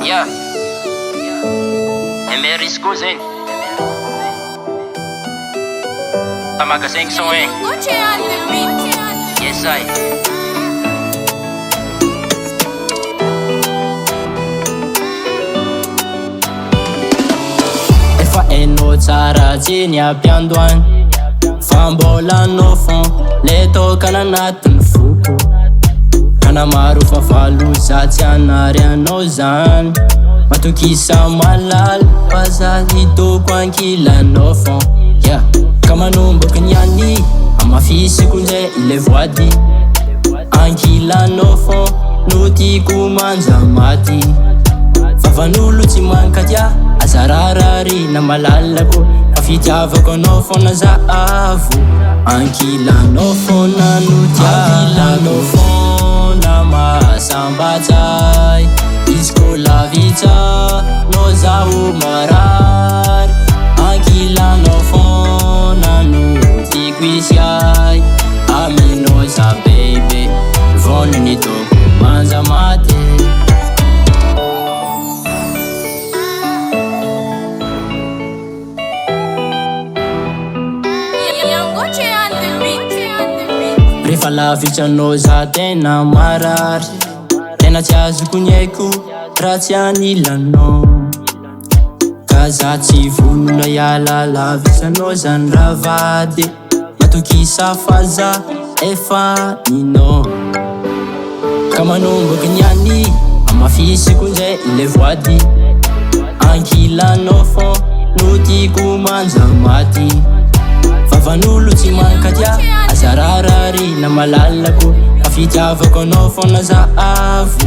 Yeah. Emerisco zegny tamagasaigny son hein. Yes I. Efa hainao tsara tseny aby andohany fa mbola anao fon le tokana anatin'ny foko. Kana maro fa valozatsy anary anao zany matokisa malala fa za hitoko ankilanao fon. Yeah. Ka manomboky niany amafisiko nzay ile voady ankilanao fon no tiako manja maty. Vavan'olo tsy mankatia azararary na malalako fa fitiavako anao fona za avo. Ankilanao fona no tialanao fona mahasambatsay izy ko lavitsa no zaho marary. Ankilanao fona no tiako izy ay aminao za baby vono ny toko manja maty. Rehefa lavitranao za tena marary tena tsy azoko ny haiko raha tsy anilanao. Ka za tsy vonona hiala lavitranao zany raha vady matokisa fa za efa ninao. Ka manomboky niany amafisiko nzay ile voady ankilanao fon no tiako manja maty. Vavan'olo tsy mankatia azararary na malalako fa fitiavako anao fona za avo.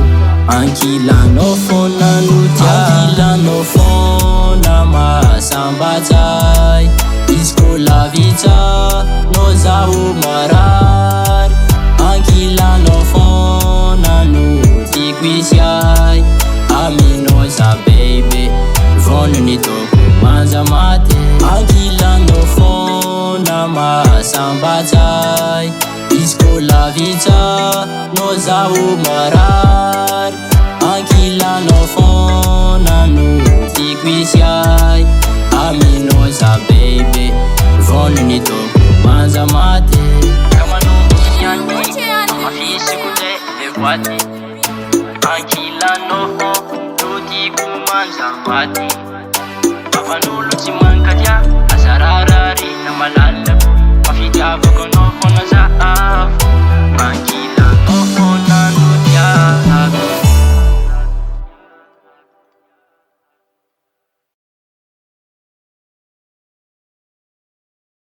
Ankilanao fona no tialanao fona mahasambatsay izy ko lavitsa no zaho marary. Ankilanao fona no tiako izy ay aminao za baby vono ny toko manja maty. Ankilanao fona mahasambatsay izy ko lavitsa no zaho marary. Ankilanao fona no tiako izy ay aminao za baby vono ny toko manja maty. Ka manomboky niany amafisiko nzay ile voady ankilanao fon no tiako manja maty. Vavan'olo tsy mankatia azararary na malalako fa fitiavako anao fona za avo. Ankila